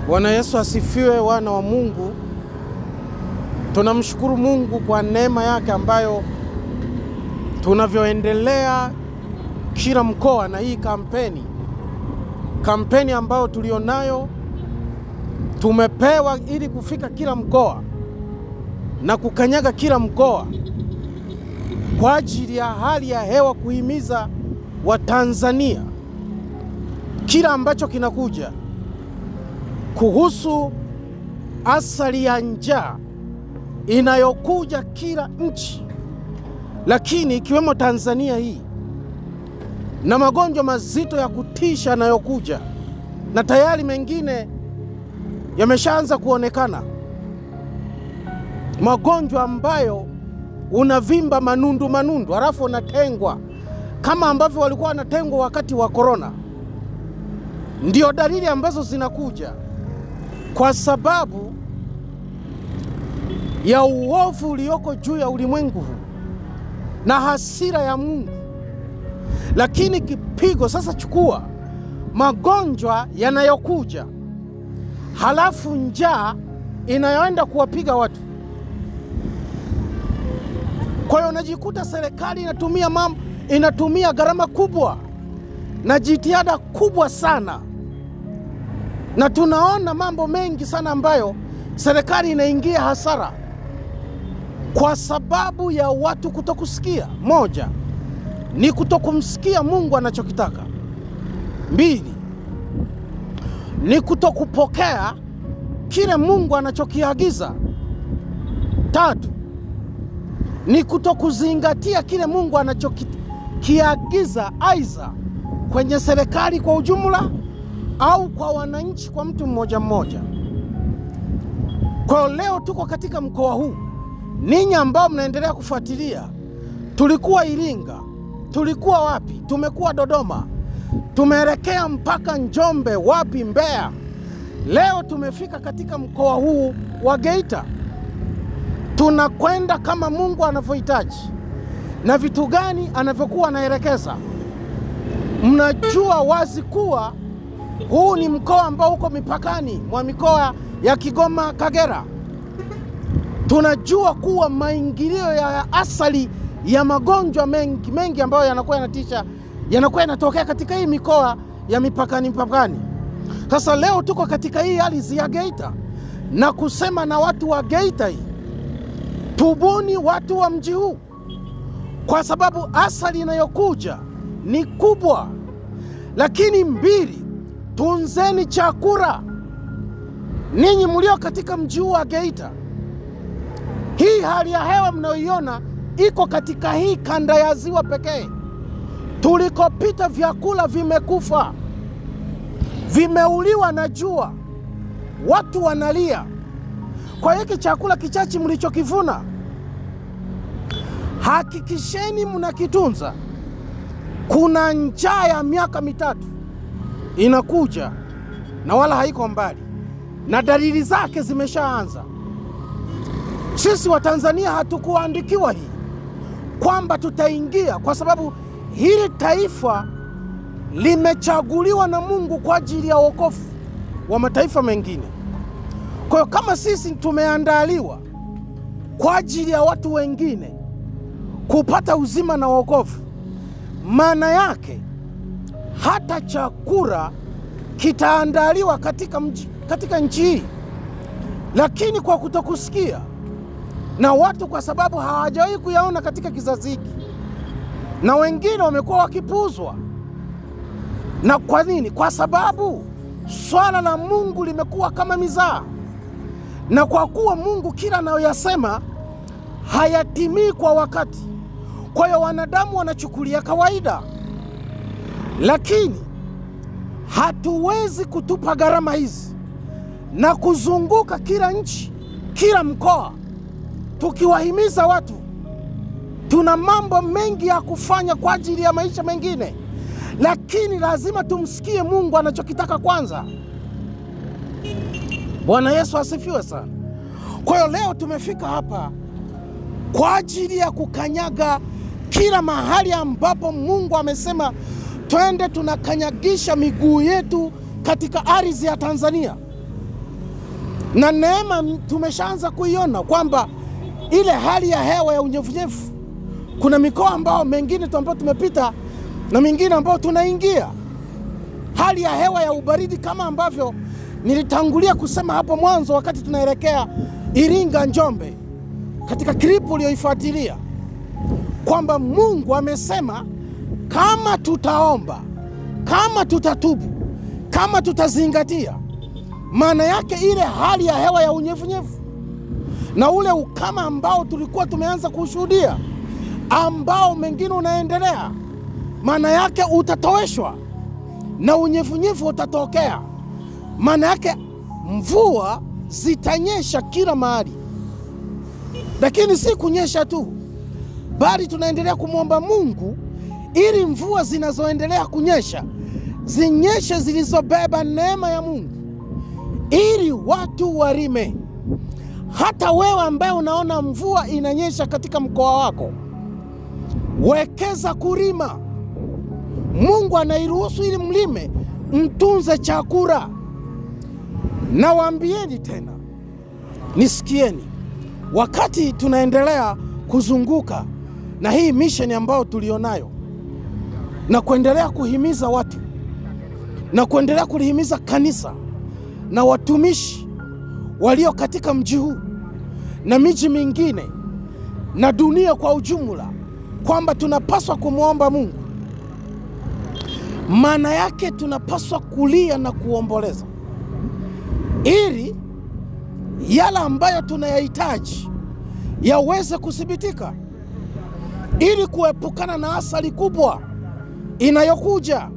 Bwana Yesu asifiwe, wana wa Mungu. Tunamshukuru Mungu kwa neema yake ambayo tunavyoendelea kila mkoa na hii kampeni ambayo tulionayo tumepewa ili kufika kila mkoa na kukanyaga kila mkoa kwa ajili ya hali ya hewa, kuhimiza Watanzania kila ambacho kinakuja kuhusu asali ya njaa inayokuja kila nchi, lakini ikiwemo Tanzania hii, na magonjwa mazito ya kutisha yanayokuja, na tayari mengine yameshaanza kuonekana. Magonjwa ambayo unavimba manundu halafu unatengwa kama ambavyo walikuwa wanatengwa wakati wa corona. Ndio dalili ambazo zinakuja kwa sababu ya uovu ulioko juu ya ulimwengu na hasira ya Mungu. Lakini kipigo sasa, chukua magonjwa yanayokuja, halafu njaa inayoenda kuwapiga watu. Kwa hiyo unajikuta serikali inatumia gharama kubwa na jitihada kubwa sana, na tunaona mambo mengi sana ambayo serikali inaingia hasara kwa sababu ya watu kutokusikia. Moja ni kutokumsikia Mungu anachokitaka. Mbili ni kutokupokea kile Mungu anachokiagiza. Tatu ni kutokuzingatia kile Mungu anachokiagiza, aidha kwenye serikali kwa ujumla au kwa wananchi, kwa mtu mmoja mmoja. Kwa leo tuko katika mkoa huu. Ninyi ambao mnaendelea kufuatilia, tulikuwa Iringa, tulikuwa wapi, tumekuwa Dodoma, tumeelekea mpaka Njombe, wapi, Mbeya. Leo tumefika katika mkoa huu wa Geita. Tunakwenda kama Mungu anavyohitaji na vitu gani anavyokuwa anaelekeza. Mnajua wazi kuwa huu ni mkoa ambao uko mipakani mwa mikoa ya Kigoma, Kagera. Tunajua kuwa maingilio ya asali ya magonjwa mengi ambayo yanakuwa yanatisha yanakuwa yanatokea katika hii mikoa ya mipakani. Sasa leo tuko katika hii ardhi ya Geita na kusema na watu wa Geita hii, tubuni watu wa mji huu, kwa sababu asali inayokuja ni kubwa. Lakini mbili, tunzeni chakula. Ninyi mlio katika mji huu wa Geita, hii hali ya hewa mnayoiona iko katika hii kanda ya ziwa pekee. Tulikopita vyakula vimekufa, vimeuliwa na jua, watu wanalia. Kwa hiki chakula kichache mlichokivuna, hakikisheni mnakitunza. Kuna njaa ya miaka 3 inakuja na wala haiko mbali, na dalili zake zimeshaanza. Sisi wa Tanzania hatukuandikiwa hii kwamba tutaingia, kwa sababu hili taifa limechaguliwa na Mungu kwa ajili ya wokovu wa mataifa mengine. Kwa hiyo kama sisi tumeandaliwa kwa ajili ya watu wengine kupata uzima na wokovu, maana yake hata chakula kitaandaliwa katika nchi hii. Lakini kwa kutokusikia na watu, kwa sababu hawajawahi kuyaona katika kizazi hiki, na wengine wamekuwa wakipuuzwa. Na kwa nini? Kwa sababu swala la Mungu limekuwa kama mizaa, na kwa kuwa Mungu kila anayoyasema hayatimii kwa wakati, kwa hiyo wanadamu wanachukulia kawaida. Lakini hatuwezi kutupa gharama hizi na kuzunguka kila nchi, kila mkoa, tukiwahimiza watu. Tuna mambo mengi ya kufanya kwa ajili ya maisha mengine, lakini lazima tumsikie Mungu anachokitaka kwanza. Bwana Yesu asifiwe sana. Kwa hiyo leo tumefika hapa kwa ajili ya kukanyaga kila mahali ambapo Mungu amesema twende tunakanyagisha miguu yetu katika ardhi ya Tanzania. Na neema tumeshaanza kuiona kwamba ile hali ya hewa ya unyevunyevu, kuna mikoa ambao mengine ambao tumepita na mingine ambao tunaingia. Hali ya hewa ya ubaridi kama ambavyo nilitangulia kusema hapo mwanzo wakati tunaelekea Iringa Njombe katika klipu uliyoifuatilia, kwamba Mungu amesema kama tutaomba, kama tutatubu, kama tutazingatia, maana yake ile hali ya hewa ya unyevunyevu na ule ukama ambao tulikuwa tumeanza kushuhudia, ambao mengine unaendelea, maana yake utatoweshwa na unyevunyevu utatokea. Maana yake mvua zitanyesha kila mahali. Lakini si kunyesha tu, bali tunaendelea kumwomba Mungu ili mvua zinazoendelea kunyesha zinyeshe zilizobeba neema ya Mungu, ili watu warime. Hata wewe ambaye unaona mvua inanyesha katika mkoa wako, wekeza kurima. Mungu anairuhusu ili mlime, mtunze chakula. Na waambieni tena, nisikieni, wakati tunaendelea kuzunguka na hii mission ambayo tulionayo, na kuendelea kuhimiza watu, na kuendelea kulihimiza kanisa na watumishi walio katika mji huu na miji mingine na dunia kwa ujumla, kwamba tunapaswa kumwomba Mungu. Maana yake tunapaswa kulia na kuomboleza, ili yale ambayo tunayahitaji yaweze kuthibitika, ili kuepukana na athari kubwa inayokuja.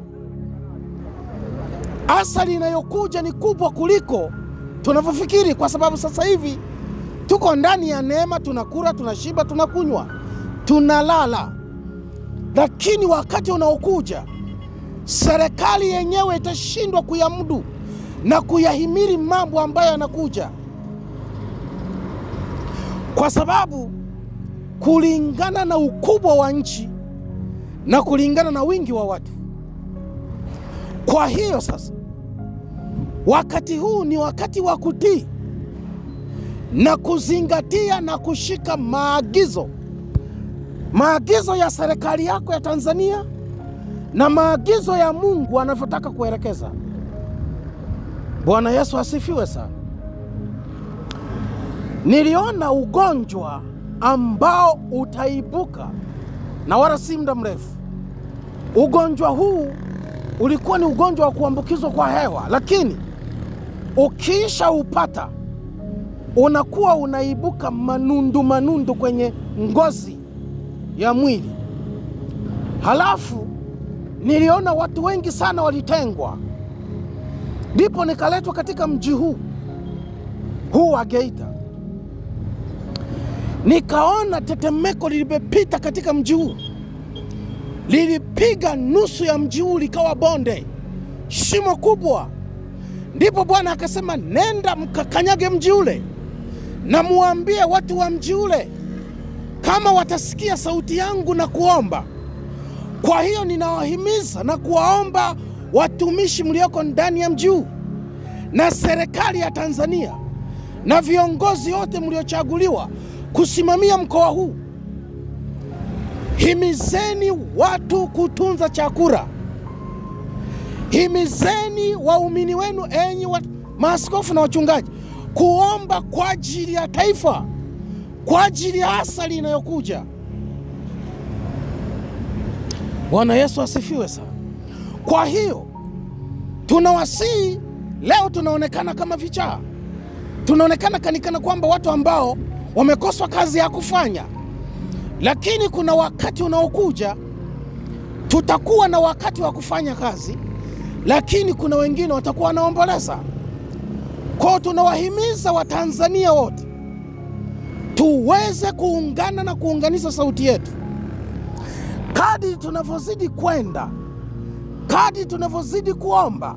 Athari inayokuja ni kubwa kuliko tunavyofikiri, kwa sababu sasa hivi tuko ndani ya neema, tunakula, tunashiba, tunakunywa, tunalala. Lakini wakati unaokuja, serikali yenyewe itashindwa kuyamudu na kuyahimili mambo ambayo yanakuja, kwa sababu kulingana na ukubwa wa nchi na kulingana na wingi wa watu. Kwa hiyo sasa, wakati huu ni wakati wa kutii na kuzingatia na kushika maagizo ya serikali yako ya Tanzania na maagizo ya Mungu anavyotaka kuelekeza. Bwana Yesu asifiwe sana. Niliona ugonjwa ambao utaibuka na wala si muda mrefu. Ugonjwa huu ulikuwa ni ugonjwa wa kuambukizwa kwa hewa, lakini ukiisha upata unakuwa unaibuka manundu kwenye ngozi ya mwili. Halafu niliona watu wengi sana walitengwa. Ndipo nikaletwa katika mji huu wa Geita. Nikaona tetemeko lilipita katika mji huu, lilipiga nusu ya mji huu, likawa bonde, shimo kubwa. Ndipo Bwana akasema, nenda mkakanyage mji ule na muambie watu wa mji ule kama watasikia sauti yangu na kuomba. Kwa hiyo ninawahimiza na kuwaomba watumishi mlioko ndani ya mji huu na serikali ya Tanzania na viongozi wote mliochaguliwa kusimamia mkoa huu, himizeni watu kutunza chakula. Himizeni waumini wenu, enyi maaskofu na wachungaji, kuomba kwa ajili ya taifa, kwa ajili ya athari inayokuja. Bwana Yesu asifiwe sana. Kwa hiyo tunawasihi, leo tunaonekana kama vichaa. Tunaonekana kanikana kwamba watu ambao wamekoswa kazi ya kufanya. Lakini kuna wakati unaokuja, tutakuwa na wakati wa kufanya kazi, lakini kuna wengine watakuwa wanaomboleza. Kwa tunawahimiza Watanzania wote tuweze kuungana na kuunganisha sauti yetu. Kadri tunavyozidi kwenda, kadri tunavyozidi kuomba,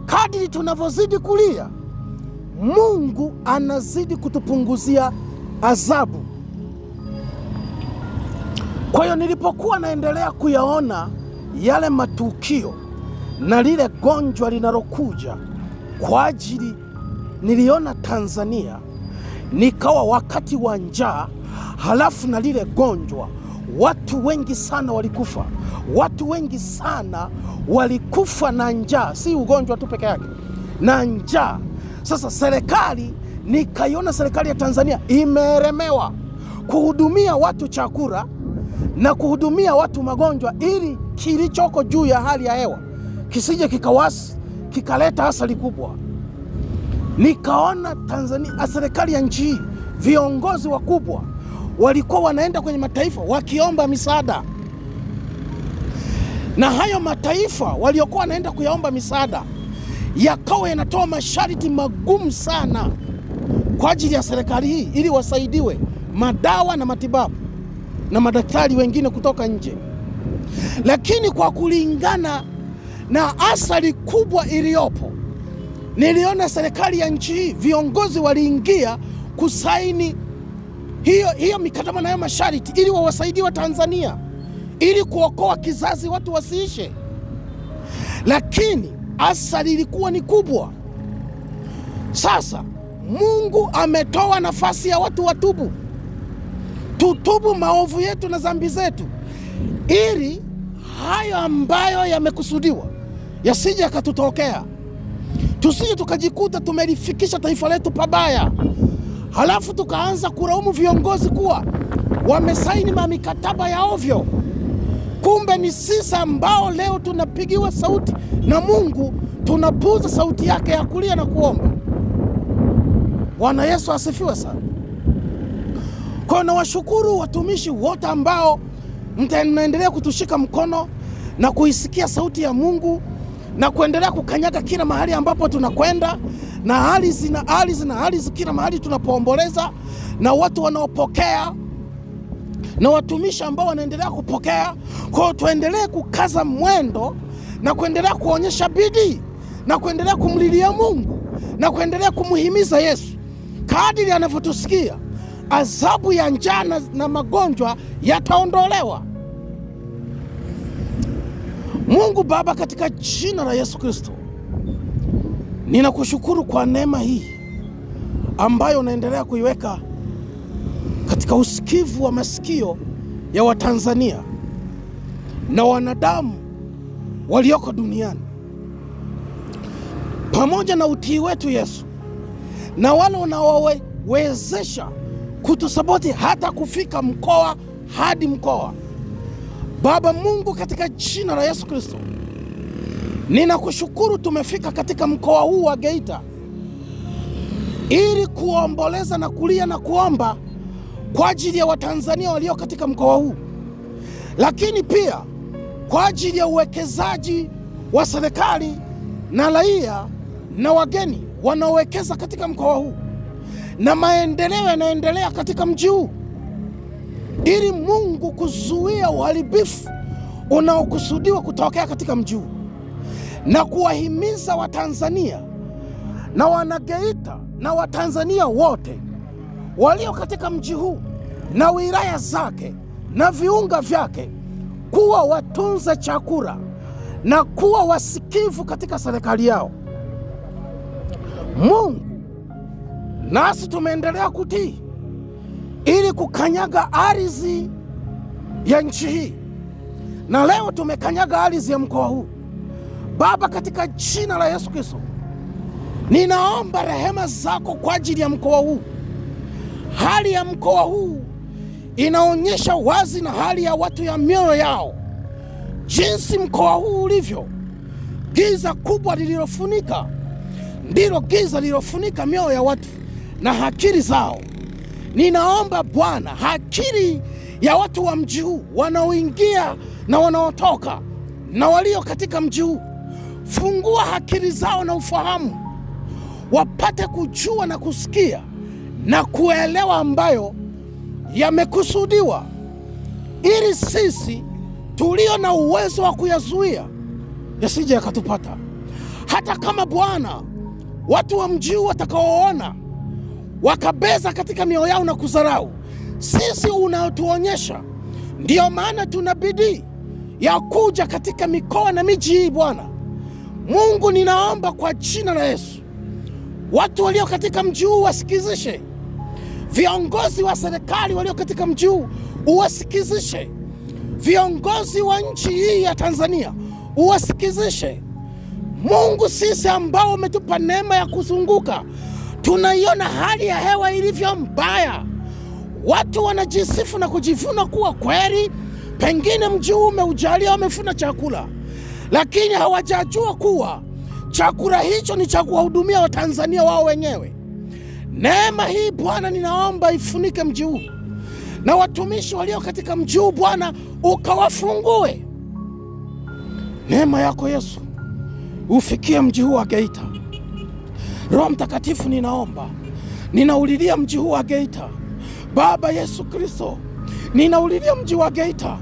kadri tunavyozidi kulia, Mungu anazidi kutupunguzia adhabu. Kwa hiyo nilipokuwa naendelea kuyaona yale matukio na lile gonjwa linalokuja kwa ajili niliona Tanzania nikawa wakati wa njaa, halafu na lile gonjwa, watu wengi sana walikufa. Watu wengi sana walikufa na njaa, si ugonjwa tu peke yake, na njaa. Sasa serikali, nikaiona serikali ya Tanzania imeremewa kuhudumia watu chakula na kuhudumia watu magonjwa, ili kilichoko juu ya hali ya hewa kisije kikawasi kikaleta hasara kubwa. Nikaona Tanzania, serikali ya nchi hii, viongozi wakubwa walikuwa wanaenda kwenye mataifa wakiomba misaada, na hayo mataifa waliokuwa wanaenda kuyaomba misaada yakawa yanatoa masharti magumu sana kwa ajili ya serikali hii, ili wasaidiwe madawa na matibabu na madaktari wengine kutoka nje. Lakini kwa kulingana na athari kubwa iliyopo, niliona serikali ya nchi hii, viongozi waliingia kusaini hiyo mikataba na hiyo masharti ili wawasaidiwe Tanzania, ili kuokoa kizazi, watu wasiishe. Lakini athari ilikuwa ni kubwa. Sasa Mungu ametoa nafasi ya watu watubu. Tutubu maovu yetu na dhambi zetu, ili hayo ambayo yamekusudiwa yasije yakatutokea. Tusije tukajikuta tumelifikisha taifa letu pabaya, halafu tukaanza kulaumu viongozi kuwa wamesaini mikataba ya ovyo. Kumbe ni sisi ambao leo tunapigiwa sauti na Mungu, tunapuuza sauti yake ya kulia na kuomba. Bwana Yesu asifiwe sana. Kwa na washukuru watumishi wote ambao mnaendelea kutushika mkono na kuisikia sauti ya Mungu na kuendelea kukanyaga kila mahali ambapo tunakwenda, na hali kila mahali tunapoomboleza, na watu wanaopokea na watumishi ambao wanaendelea kupokea. Kwa tuendelee kukaza mwendo na kuendelea kuonyesha bidii na kuendelea kumlilia Mungu na kuendelea kumuhimiza Yesu kadiri anavyotusikia. Adhabu ya njaa na magonjwa yataondolewa. Mungu Baba, katika jina la Yesu Kristo, ninakushukuru kwa neema hii ambayo unaendelea kuiweka katika usikivu wa masikio ya Watanzania na wanadamu walioko duniani, pamoja na utii wetu Yesu, na wale unaowezesha kutusapoti hata kufika mkoa hadi mkoa. Baba Mungu, katika jina la Yesu Kristo, ninakushukuru tumefika katika mkoa huu wa Geita ili kuomboleza na kulia na kuomba kwa ajili ya Watanzania walio katika mkoa huu, lakini pia kwa ajili ya uwekezaji wa serikali na raia na wageni wanaowekeza katika mkoa huu, na maendeleo yanaendelea katika mji huu, ili Mungu kuzuia uharibifu unaokusudiwa kutokea katika mji huu, na kuwahimiza Watanzania na Wanageita na Watanzania wote walio katika mji huu na wilaya zake na viunga vyake kuwa watunza chakula na kuwa wasikivu katika serikali yao. Mungu, nasi tumeendelea kutii ili kukanyaga ardhi ya nchi hii, na leo tumekanyaga ardhi ya mkoa huu. Baba, katika jina la Yesu Kristo, ninaomba rehema zako kwa ajili ya mkoa huu. Hali ya mkoa huu inaonyesha wazi na hali ya watu ya mioyo yao, jinsi mkoa huu ulivyo. Giza kubwa lililofunika, ndilo giza lililofunika mioyo ya watu na akili zao. Ninaomba Bwana, akili ya watu wa mji huu wanaoingia na wanaotoka na walio katika mji huu, fungua akili zao na ufahamu, wapate kujua na kusikia na kuelewa ambayo yamekusudiwa, ili sisi tulio na uwezo wa kuyazuia yasije yakatupata. Hata kama Bwana, watu wa mji huu watakaoona wakabeza katika mioyo yao na kudharau, sisi unaotuonyesha. Ndio maana tuna bidii ya kuja katika mikoa na miji hii. Bwana Mungu, ninaomba kwa jina la Yesu, Watu walio katika mji huu wasikizishe. Viongozi wa serikali walio katika mji huu uwasikizishe. Viongozi wa nchi hii ya Tanzania uwasikizishe. Mungu, sisi ambao umetupa neema ya kuzunguka, tunaiona hali ya hewa ilivyo mbaya. Watu wanajisifu na kujivuna kuwa kweli pengine mji huu umeujalia wamefuna chakula, lakini hawajajua kuwa chakula hicho ni cha kuwahudumia Watanzania wao wenyewe. Neema hii Bwana, ninaomba ifunike mji huu, na watumishi walio katika mji huu Bwana ukawafungue. Neema yako Yesu ufikie mji huu wa Geita. Roho Mtakatifu, ninaulilia mji huu wa Geita. Baba Yesu Kristo, ninaulilia mji wa Geita.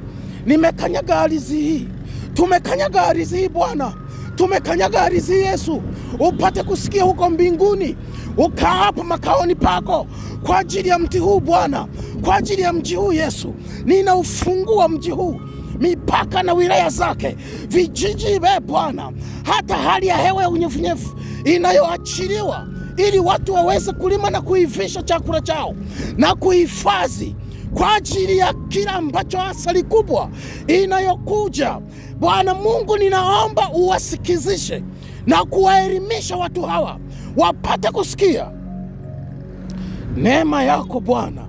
Nimekanyaga ardhi hii, tumekanyaga ardhi hii Bwana, tumekanyaga ardhi hii Yesu, upate kusikia huko mbinguni, ukaapo makaoni pako kwa ajili ya mti huu Bwana, kwa ajili ya mji huu Yesu. Ninaufungua mji huu, mipaka na wilaya zake, vijiji Bwana, hata hali ya hewa ya unyevunyevu inayoachiliwa ili watu waweze kulima na kuivisha chakula chao na kuhifadhi kwa ajili ya kila ambacho asali kubwa inayokuja. Bwana Mungu, ninaomba uwasikizishe na kuwaelimisha watu hawa wapate kusikia. Neema yako Bwana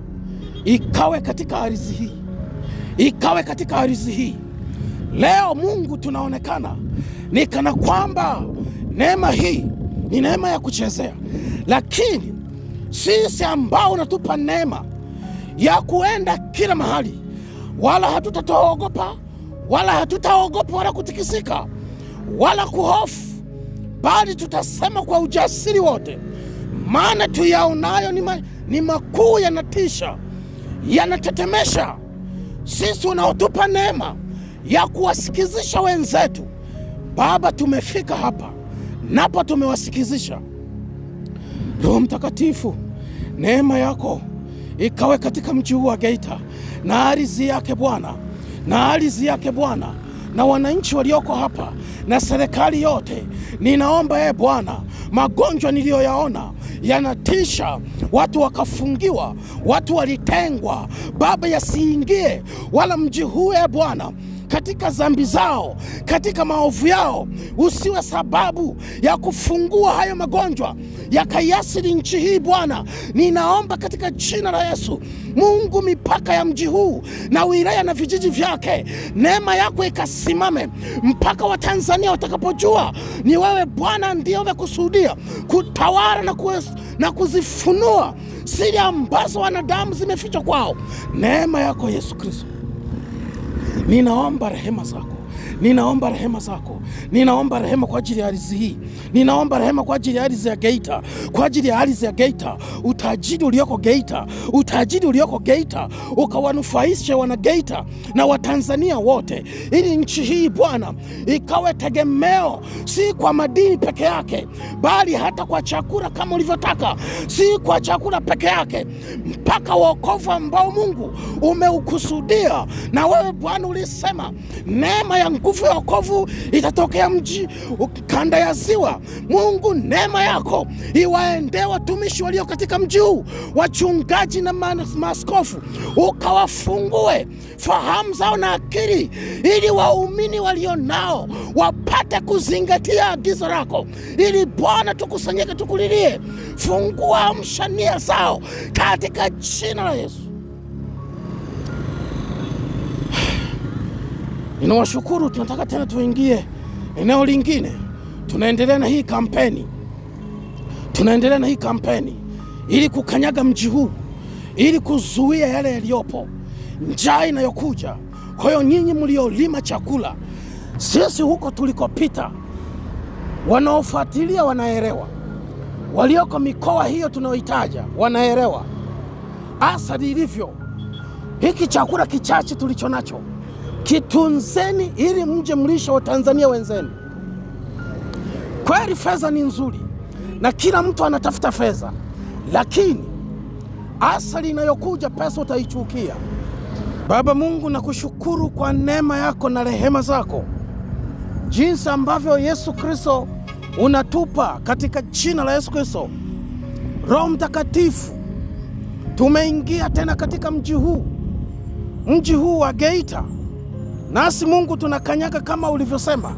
ikawe katika ardhi hii, ikawe katika ardhi hii. Leo Mungu, tunaonekana ni kana kwamba neema hii ni neema ya kuchezea, lakini sisi ambao unatupa neema ya kuenda kila mahali, wala hatutaogopa, wala kutikisika, wala kuhofu, bali tutasema kwa ujasiri wote, maana tuyaonayo ni makuu, yanatisha, yanatetemesha. Sisi unaotupa neema ya kuwasikizisha wenzetu Baba, tumefika hapa napo tumewasikizisha. Roho Mtakatifu, neema yako ikawe katika mji huu wa Geita na ardhi yake Bwana, na ardhi yake Bwana, na wananchi walioko hapa na serikali yote. Ninaomba Bwana, magonjwa niliyoyaona yanatisha, watu wakafungiwa, watu walitengwa Baba, yasiingie wala mji huu Bwana katika dhambi zao, katika maovu yao. Usiwe sababu ya kufungua hayo magonjwa yakaiasili nchi hii Bwana. Ninaomba katika jina la Yesu, Mungu, mipaka ya mji huu na wilaya na vijiji vyake, neema yako ikasimame mpaka wa Tanzania watakapojua ni wewe Bwana ndiye umekusudia kutawala na kuzifunua siri ambazo wanadamu zimefichwa kwao. Neema yako Yesu Kristo, ninaomba rehema zako, ninaomba rehema zako, ninaomba rehema kwa ajili ya ardhi hii, ninaomba rehema kwa ajili ya ardhi ya Geita, kwa ajili ya ardhi ya Geita, utajiri ulioko Geita, utajiri ulioko Geita ukawanufaisha wana Geita na Watanzania wote, ili nchi hii Bwana ikawe tegemeo, si kwa madini peke yake, bali hata kwa chakula kama ulivyotaka, si kwa chakula peke yake, mpaka wokovu ambao Mungu umeukusudia. Na wewe Bwana ulisema neema ya nguvu ya wokovu itatokea mji kanda ya ziwa. Mungu, neema yako iwaendee watumishi walio katika mji huu, wachungaji na maaskofu, ukawafungue fahamu zao na akili, ili waumini walio nao wapate kuzingatia agizo lako, ili Bwana tukusanyike tukulilie. Fungua, amsha nia zao katika jina la Yesu. Ninawashukuru. Tunataka tena tuingie eneo lingine. Tunaendelea na hii kampeni, ili kukanyaga mji huu, ili kuzuia yale yaliyopo, njaa inayokuja. Kwa hiyo nyinyi mliolima chakula, sisi huko tulikopita, wanaofuatilia wanaelewa, walioko mikoa hiyo tunaoitaja wanaelewa asali ilivyo. Hiki chakula kichache tulicho nacho, kitunzeni ili mje mlisha wa Tanzania wenzenu. Kweli fedha ni nzuri na kila mtu anatafuta fedha, lakini asali inayokuja pesa utaichukia. Baba Mungu, nakushukuru kwa neema yako na rehema zako, jinsi ambavyo Yesu Kristo unatupa katika jina la Yesu Kristo. Roho Mtakatifu, tumeingia tena katika mji huu wa Geita. Nasi Mungu tunakanyaga kama ulivyosema.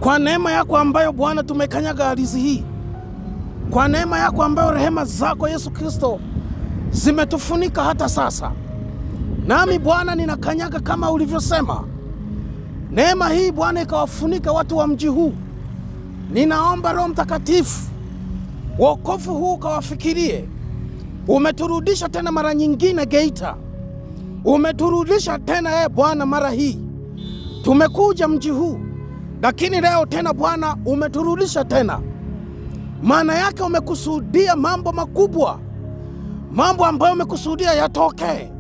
Kwa neema yako ambayo Bwana tumekanyaga ardhi hii. Kwa neema yako ambayo rehema zako Yesu Kristo zimetufunika hata sasa. Nami Bwana ninakanyaga kama ulivyosema. Neema hii Bwana ikawafunika watu wa mji huu. Ninaomba Roho Mtakatifu, wokovu huu kawafikirie. Umeturudisha tena mara nyingine Geita. Umeturudisha tena Bwana mara hii. Tumekuja mji huu, lakini leo tena Bwana umeturudisha tena. Maana yake umekusudia mambo makubwa. Mambo ambayo umekusudia yatokee.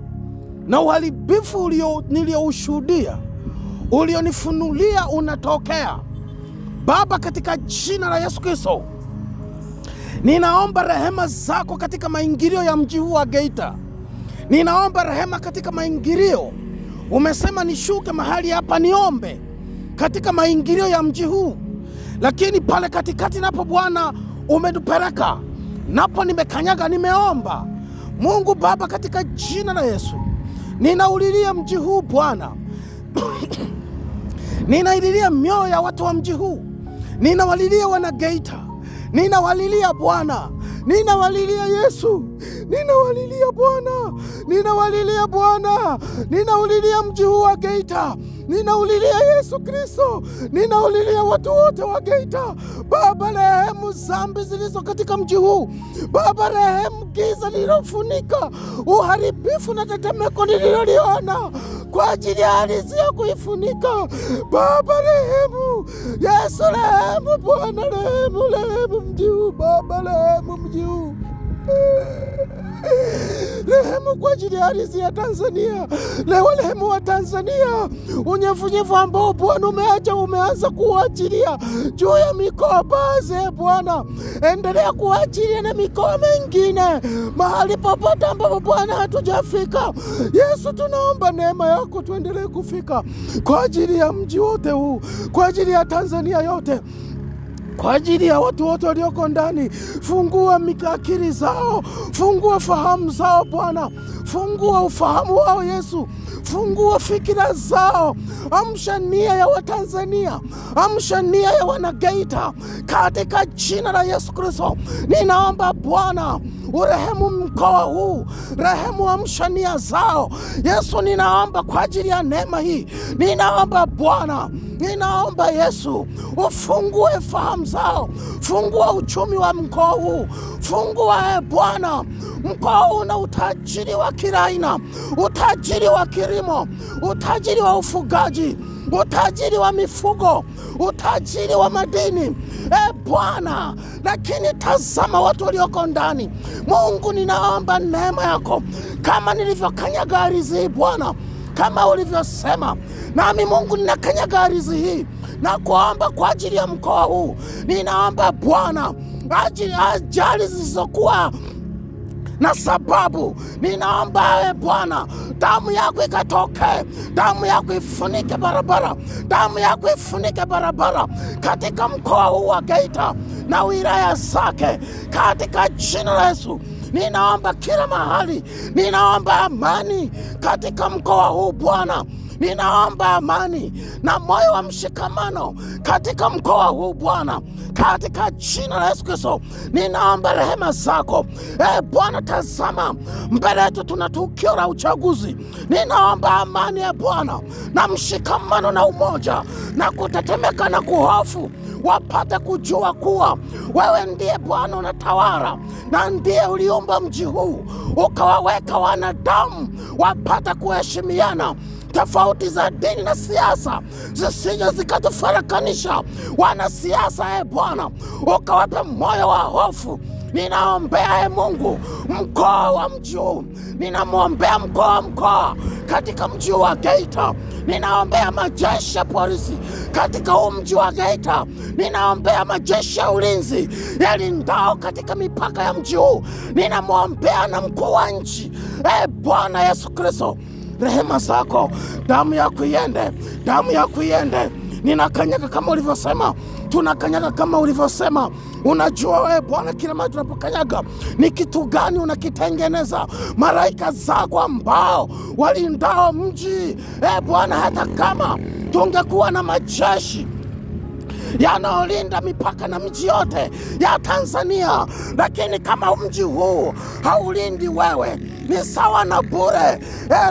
Na uharibifu nilioushuhudia, ulionifunulia unatokea. Baba, katika jina la Yesu Kristo, ninaomba rehema zako katika maingilio ya mji huu wa Geita. Ninaomba rehema katika maingilio. Umesema nishuke mahali hapa niombe katika maingilio ya mji huu. Lakini pale katikati napo Bwana umenipeleka. Napo nimekanyaga, nimeomba. Mungu Baba, katika jina la Yesu, ninaulilia mji huu Bwana. Ninaulilia mioyo ya watu wa mji huu. Ninawalilia wana Geita. Ninawalilia Bwana. Ninawalilia Yesu. Ninawalilia Bwana. Ninawalilia Bwana. Ninaulilia mji huu wa Geita. Ninaulilia Yesu Kristo. Ninaulilia watu wote wa Geita. Baba, rehemu zambi zilizo katika mji huu. Baba, rehemu giza lilofunika, uharibifu na tetemeko nililoliona kwa ajili ya ardhi ya kuifunika. Baba, rehemu. Yesu, rehemu Bwana, rehemu mji huu. Baba, rehemu mji huu. Rehemu kwa ajili ya ardhi ya Tanzania. Leo rehemu wa Tanzania. Unyevunyevu ambao Bwana umeanza kuachilia juu ya mikoa baadhi Bwana. Endelea kuachilia na mikoa mengine. Mahali popote ambapo Bwana hatujafika. Yesu, tunaomba neema yako tuendelee kufika kwa ajili ya mji wote huu, kwa ajili ya Tanzania yote, kwa ajili ya watu wote walioko ndani. Fungua akili zao, fungua fahamu zao Bwana, fungua ufahamu wao Yesu, fungua fikira zao. Amsha nia ya Watanzania, amsha nia ya wana Geita katika jina la Yesu Kristo. Ninaomba Bwana urehemu mkoa huu, rehemu amsha nia zao Yesu. Ninaomba kwa ajili ya neema hii. Ninaomba Bwana, ninaomba Yesu ufungue fahamu zao, fungua uchumi wa mkoa huu, fungua Bwana mkoa huu na utajiri wa kila aina, utajiri wa kilimo, utajiri wa ufugaji, utajiri wa mifugo, utajiri wa madini Bwana. Lakini tazama watu walioko ndani. Mungu, ninaomba neema yako kama nilivyokanyaga ardhi Bwana, kama ulivyosema. Nami Mungu ninakanyaga ardhi hii na kuomba kwa ajili ya mkoa huu. Ninaomba Bwana ajali zisizokuwa na sababu. Ninaomba Bwana damu yako ikatoke, damu yako ifunike barabara, damu yako ifunike barabara katika mkoa huu wa Geita na wilaya zake katika jina la Yesu. Ninaomba kila mahali, ninaomba amani katika mkoa huu Bwana. Ninaomba amani na moyo wa mshikamano katika mkoa huu Bwana, katika jina la Yesu Kristo. Ninaomba rehema zako Bwana. Tazama mbele yetu tuna tukio la uchaguzi. Ninaomba amani Bwana na mshikamano na umoja na kutetemeka na kuhofu, wapate kujua kuwa wewe ndiye Bwana unatawala na ndiye uliumba mji huu ukawaweka wanadamu wapate kuheshimiana. Tofauti za dini na siasa zisije zikatufarakanisha wanasiasa Bwana, ukawape moyo wa hofu. Ninaombea Mungu mkoa wa mji huu. Ninamwombea mkoa katika mji wa Geita. Ninaombea majeshi ya polisi katika mji wa Geita. Ninaombea majeshi ya ulinzi yalindao katika mipaka ya mji huu. Ninamwombea na mkuu wa nchi Bwana Yesu Kristo. Rehema zako, damu yako iende, damu yako iende. Ninakanyaga kama ulivyosema tunakanyaga kama ulivyosema. Unajua wewe Bwana, kila mara tunapokanyaga ni kitu gani unakitengeneza. Malaika zako ambao walindao mji, Bwana, hata kama tungekuwa na majeshi yanaolinda mipaka na miji yote ya Tanzania, lakini kama mji huu haulindi wewe, ni sawa na bure.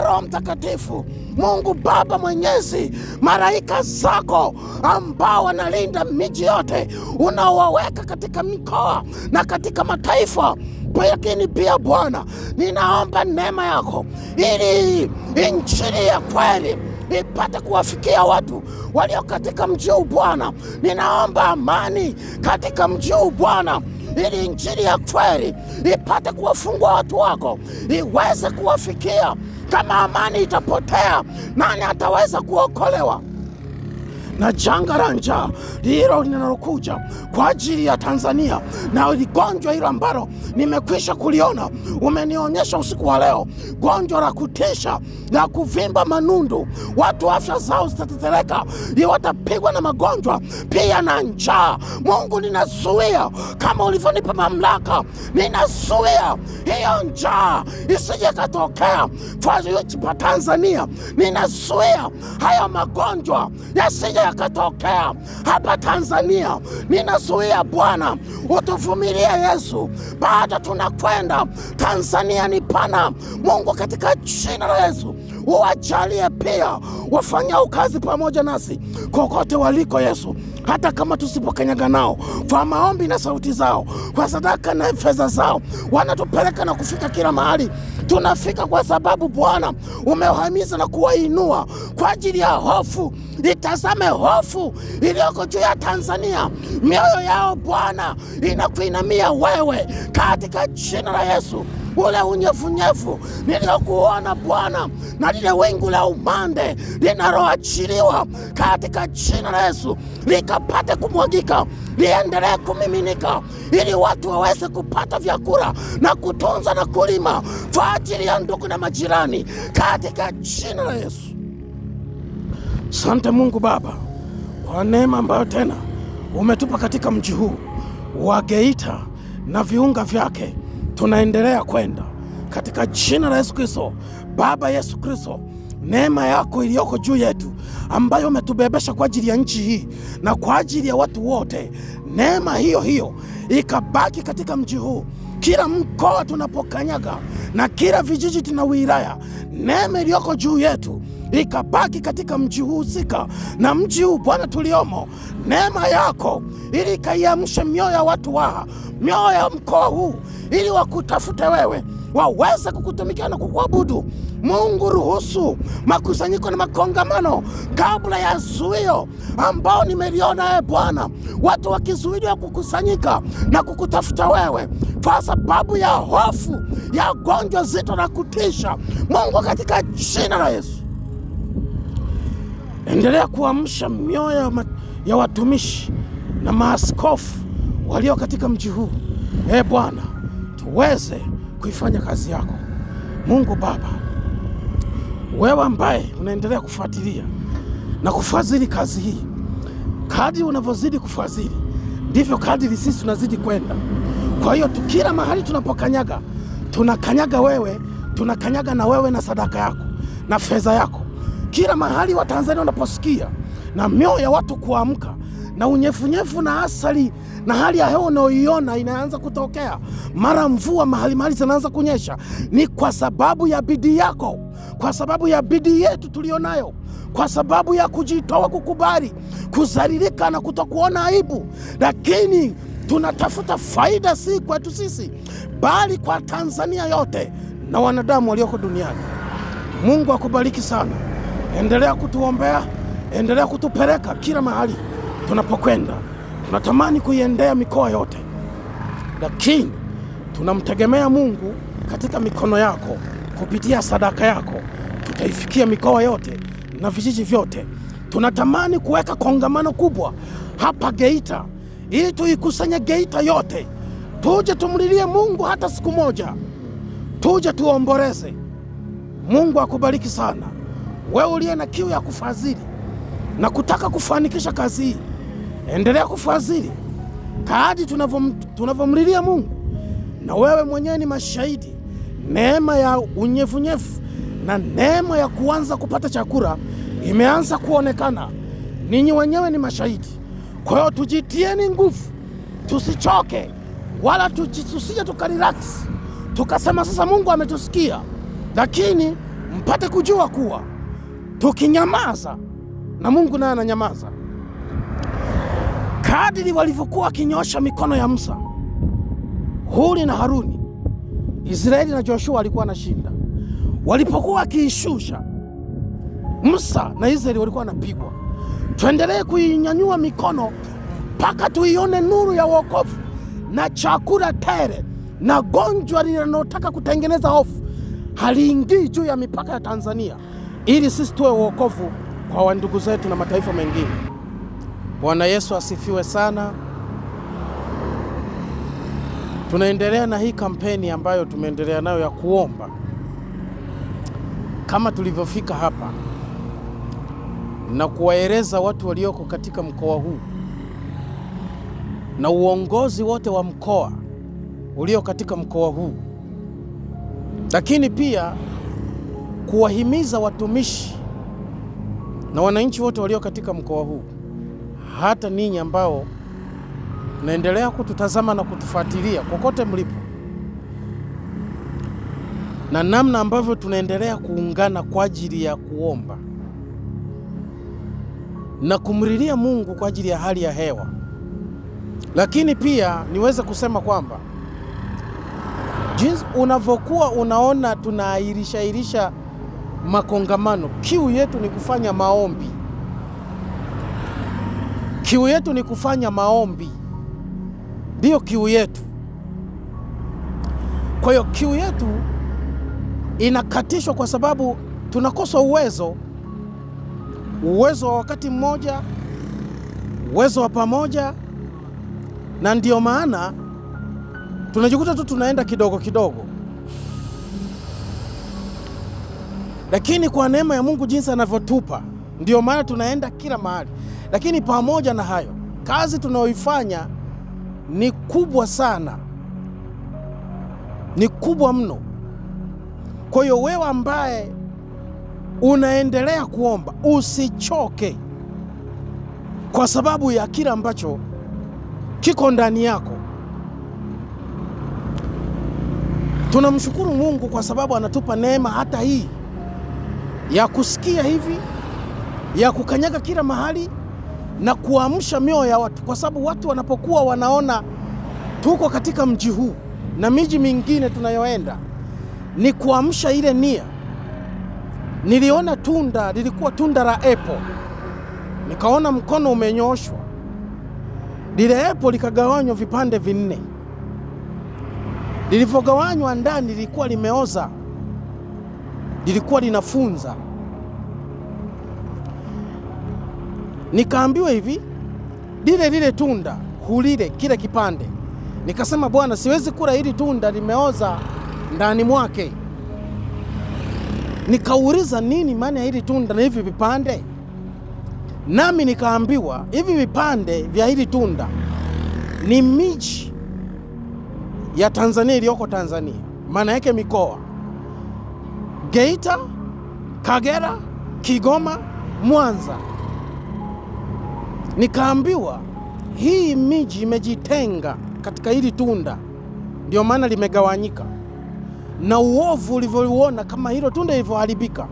Roho Mtakatifu, Mungu Baba Mwenyezi, malaika zako ambao wanalinda miji yote unaowaweka katika mikoa na katika mataifa, lakini pia Bwana, ninaomba neema yako ili injili ya kweli ipate kuwafikia watu walio katika mji huu Bwana. Ninaomba amani katika mji huu Bwana, ili injili ya kweli ipate kuwafungua watu wako, iweze kuwafikia. Kama amani itapotea, nani ataweza kuokolewa na janga la njaa hilo linalokuja kwa ajili ya Tanzania, na gonjwa hilo ambalo nimekwisha kuliona, umenionyesha usiku wa leo, gonjwa la kutisha la kuvimba manundu. Watu afya zao zitatetereka, watapigwa na magonjwa pia na njaa. Mungu, ninazuia kama ulivyonipa mamlaka, ninazuia hiyo njaa isije katokea kwa Tanzania. Ninazuia haya magonjwa yasije yakatokea hapa Tanzania. Ninazuia Bwana, utuvumilie Yesu, baada tunakwenda. Tanzania ni pana. Mungu, katika jina la Yesu, uwajalie pia wafanyao kazi pamoja nasi kokote waliko Yesu, hata kama tusipokanyaga nao, kwa maombi na sauti zao, kwa sadaka na fedha zao, wanatupeleka na kufika kila mahali tunafika, kwa sababu Bwana umewahimiza na kuwainua kwa ajili ya hofu. Itazame hofu iliyoko juu ya Tanzania, mioyo yao Bwana inakuinamia wewe, katika jina la Yesu. Ule unyevunyevu niliokuona Bwana, na lile wingu la umande linaloachiliwa katika jina la Yesu, likapate kumwagika, liendelee kumiminika, ili watu waweze kupata vyakula na kutunza na kulima kwa ajili ya ndugu na majirani, katika jina la Yesu. Asante Mungu Baba kwa neema ambayo tena umetupa katika mji huu wa Geita na viunga vyake. Tunaendelea kwenda katika jina la Yesu Kristo. Baba Yesu Kristo, neema yako iliyoko juu yetu ambayo umetubebesha kwa ajili ya nchi hii na kwa ajili ya watu wote, neema hiyo hiyo ikabaki katika mji huu, kila mkoa tunapokanyaga na kila vijiji tuna wilaya. Neema iliyoko juu yetu ikabaki katika mji huu husika na mji huu Bwana tuliomo. Neema yako ili ikaiamshe mioyo ya watu mioyo ya mkoa huu, ili wakutafute wewe, waweze kukutumikia na kukuabudu. Mungu, ruhusu makusanyiko na makongamano kabla ya zuio ambao nimeliona Bwana, watu wakizuiliwa kukusanyika na kukutafuta wewe kwa sababu ya hofu ya gonjwa zito na kutisha. Mungu, katika jina la Yesu, endelea kuamsha mioyo ya watumishi na maaskofu walio katika mji huu, Bwana, tuweze kuifanya kazi yako. Mungu Baba, wewe ambaye unaendelea kufuatilia na kufadhili kazi hii, kadri unavyozidi kufadhili ndivyo kadri sisi tunazidi kwenda. Kwa hiyo kila mahali tunapokanyaga, tunakanyaga wewe, tunakanyaga na wewe na sadaka yako na fedha yako. Kila mahali wa Tanzania wanaposikia na mioyo ya watu kuamka na unyefunyefu na asali na hali ya hewa unaoiona inaanza kutokea, mara mvua mahali zinaanza kunyesha, ni kwa sababu ya bidii yako, kwa sababu ya bidii yetu tulionayo, kwa sababu ya kujitoa, kukubali, kuzalilika na kutokuona aibu. Lakini tunatafuta faida si kwetu sisi, bali kwa Tanzania yote na wanadamu walioko duniani. Mungu akubariki sana. Endelea kutuombea, endelea kutupeleka kila mahali tunapokwenda. Tunatamani kuiendea mikoa yote, lakini tunamtegemea Mungu katika mikono yako. Kupitia sadaka yako tutaifikia mikoa yote na vijiji vyote. Tunatamani kuweka kongamano kubwa hapa Geita, ili tuikusanye Geita yote, tuje tumlilie Mungu hata siku moja, tuje tuomboleze. Mungu akubariki sana. Wewe uliye na kiu ya kufadhili na kutaka kufanikisha kazi hii, endelea kufadhili kadri tunavomlilia Mungu. Na wewe mwenyewe ni mashahidi, neema ya unyevunyevu na neema ya kuanza kupata chakula imeanza kuonekana. Ninyi wenyewe ni mashahidi. Kwa hiyo tujitieni nguvu, tusichoke wala tusije tukarelax tukasema sasa Mungu ametusikia. Lakini mpate kujua kuwa tukinyamaza na Mungu naye ananyamaza. Kadiri walivyokuwa wakinyosha mikono ya Musa, Huri na Haruni, Israeli na Joshua walikuwa wanashinda. Walipokuwa wakiishusha, Musa na Israeli walikuwa wanapigwa. Tuendelee kuinyanyua mikono mpaka tuione nuru ya wokovu na chakula tele, na gonjwa linalotaka kutengeneza hofu haliingii juu ya mipaka ya Tanzania, ili sisi tuwe wokovu kwa wandugu zetu na mataifa mengine. Bwana Yesu asifiwe sana. Tunaendelea na hii kampeni ambayo tumeendelea nayo ya kuomba. Kama tulivyofika hapa na kuwaeleza watu walioko katika mkoa huu na uongozi wote wa mkoa ulio katika mkoa huu, lakini pia kuwahimiza watumishi na wananchi wote walio katika mkoa huu, hata ninyi ambao naendelea kututazama na kutufuatilia kokote mlipo, na namna ambavyo tunaendelea kuungana kwa ajili ya kuomba na kumlilia Mungu kwa ajili ya hali ya hewa. Lakini pia niweze kusema kwamba jinsi unavyokuwa unaona tunairisha makongamano, kiu yetu ni kufanya maombi. Kiu yetu ni kufanya maombi. Ndio kiu yetu. Kwa hiyo kiu yetu inakatishwa kwa sababu tunakosa uwezo wa wakati mmoja, uwezo wa pamoja, na ndio maana tunajikuta tu tunaenda kidogo kidogo. Lakini kwa neema ya Mungu jinsi anavyotupa, ndio maana tunaenda kila mahali. Lakini pamoja na hayo, kazi tunayoifanya ni kubwa sana, ni kubwa mno. Kwa hiyo wewe ambaye unaendelea kuomba, usichoke kwa sababu ya kila ambacho kiko ndani yako. Tunamshukuru Mungu kwa sababu anatupa neema hata hii ya kusikia hivi, ya kukanyaga kila mahali na kuamsha mioyo ya watu, kwa sababu watu wanapokuwa wanaona tuko katika mji huu na miji mingine tunayoenda, ni kuamsha ile nia. Niliona tunda, lilikuwa tunda la apple. Nikaona mkono umenyoshwa. Lile apple likagawanywa vipande 4. Lilivyogawanywa ndani lilikuwa limeoza. Lilikuwa linafunza. Nikaambiwa hivi, lile tunda hulile kile kipande. Nikasema Bwana, siwezi kula hili tunda limeoza ndani mwake. Nikauliza nini maana ya hili tunda na hivi vipande? Nami nikaambiwa hivi vipande vya hili tunda ni miji ya Tanzania iliyoko Tanzania. Maana yake mikoa: Geita, Kagera, Kigoma, Mwanza. Nikaambiwa hii miji imejitenga katika hili tunda, ndio maana limegawanyika. Na uovu ulivyouona kama hilo tunda lilivyoharibika,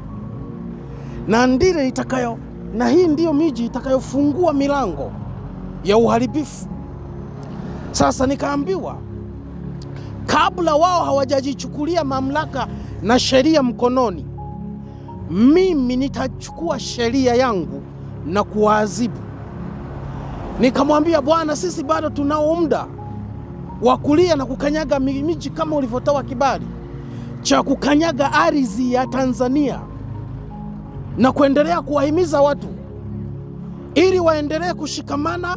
na ndile itakayo, na hii ndio miji itakayofungua milango ya uharibifu. Sasa nikaambiwa kabla wao hawajajichukulia mamlaka na sheria mkononi, mimi nitachukua sheria yangu na kuwaadhibu. Nikamwambia Bwana, sisi bado tunao muda wa kulia na kukanyaga miji kama ulivyotoa kibali cha kukanyaga ardhi ya Tanzania, na kuendelea kuwahimiza watu ili waendelee kushikamana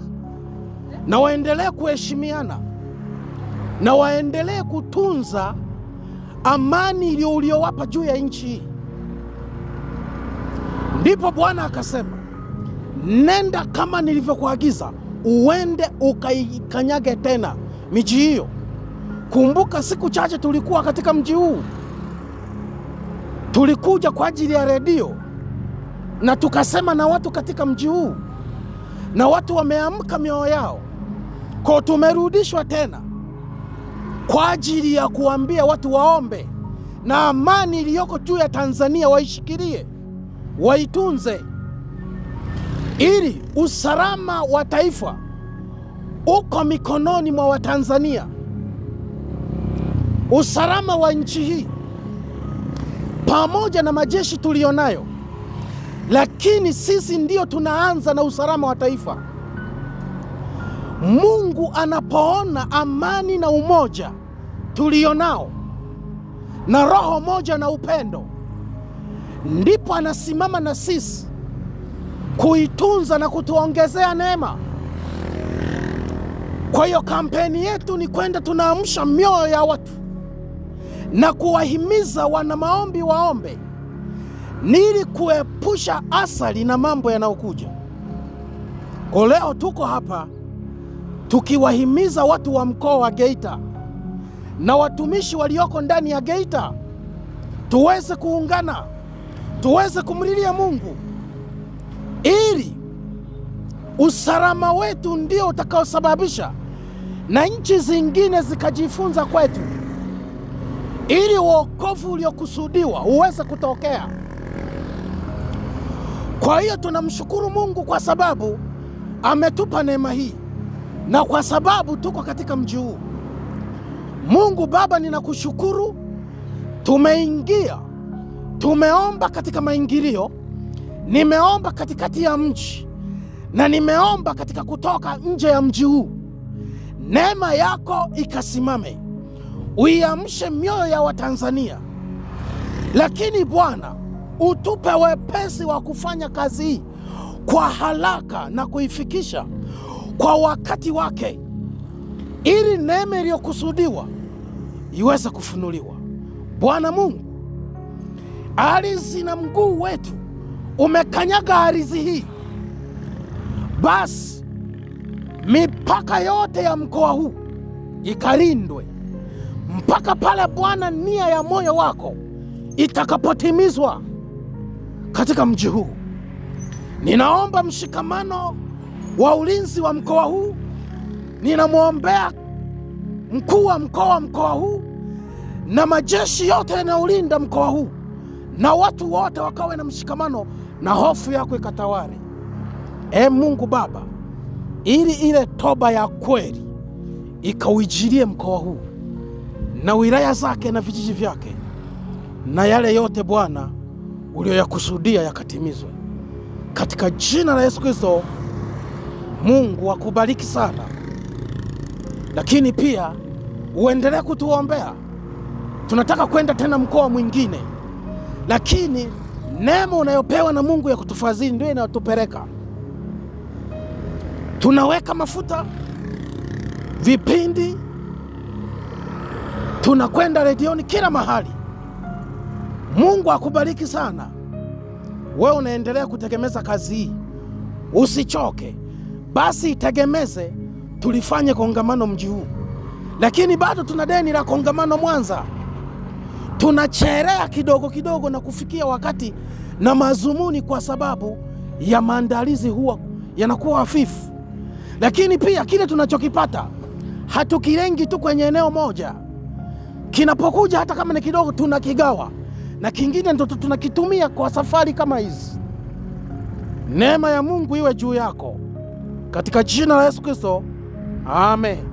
na waendelee kuheshimiana na waendelee kutunza amani uliowapa juu ya nchi hii. Ndipo Bwana akasema, nenda kama nilivyokuagiza, uende ukaikanyage tena miji hiyo. Kumbuka siku chache tulikuwa katika mji huu. Tulikuja kwa ajili ya redio na tukasema na watu katika mji huu, na watu wameamka mioyo yao. Kwa tumerudishwa tena kwa ajili ya kuambia watu waombe, na amani iliyoko juu ya Tanzania waishikilie, waitunze, ili usalama wa taifa uko mikononi mwa Watanzania. Usalama wa nchi hii pamoja na majeshi tulionayo, lakini sisi ndio tunaanza na usalama wa taifa. Mungu anapoona amani na umoja tulionao na roho moja na upendo, ndipo anasimama na sisi kuitunza na kutuongezea neema. Kwa hiyo kampeni yetu ni kwenda tunaamsha mioyo ya watu na kuwahimiza wana maombi waombe, ili kuepusha asali na mambo yanayokuja. Kwa leo tuko hapa tukiwahimiza watu wa mkoa wa Geita na watumishi walioko ndani ya Geita tuweze kuungana, tuweze kumlilia Mungu, ili usalama wetu ndio utakaosababisha na nchi zingine zikajifunza kwetu, ili wokovu uliokusudiwa uweze kutokea. Kwa hiyo tunamshukuru Mungu kwa sababu ametupa neema hii, na kwa sababu tuko katika mji huu. Mungu Baba, ninakushukuru. Tumeingia, tumeomba katika maingilio, nimeomba katikati ya mji, na nimeomba katika kutoka nje ya mji huu. Neema yako ikasimame, uiamshe mioyo ya Watanzania. Lakini Bwana, utupe wepesi wa kufanya kazi hii kwa haraka na kuifikisha kwa wakati wake, ili neema iliyokusudiwa iweze kufunuliwa. Bwana Mungu, ardhi na mguu wetu umekanyaga ardhi hii, basi mipaka yote ya mkoa huu ikalindwe mpaka pale Bwana nia ya moyo wako itakapotimizwa katika mji huu. Ninaomba mshikamano wa ulinzi wa mkoa huu. Ninamwombea mkuu wa mkoa huu na majeshi yote yanayolinda mkoa huu, na watu wote wakawe na mshikamano na hofu yako ikatawale. Mungu Baba, ili ile toba ya kweli ikauijilie mkoa huu na wilaya zake na vijiji vyake, na yale yote Bwana ulioyakusudia yakatimizwe katika jina la Yesu Kristo. Mungu akubariki sana, lakini pia uendelee kutuombea. Tunataka kwenda tena mkoa mwingine, lakini neema unayopewa na Mungu ya kutufadhili ndio inayotupeleka. Tunaweka mafuta, vipindi, tunakwenda redioni kila mahali. Mungu akubariki sana. Wewe unaendelea kutegemeza kazi hii, usichoke. Basi itegemeze tulifanye kongamano mji huu, lakini bado tuna deni la kongamano Mwanza. Tunachelea kidogo kidogo na kufikia wakati na mazumuni kwa sababu ya maandalizi huwa yanakuwa hafifu. Lakini pia kile tunachokipata hatukilengi tu kwenye eneo moja. Kinapokuja hata kama ni kidogo tunakigawa, na kingine ndo tunakitumia kwa safari kama hizi. Neema ya Mungu iwe juu yako katika jina la Yesu Kristo. Amen.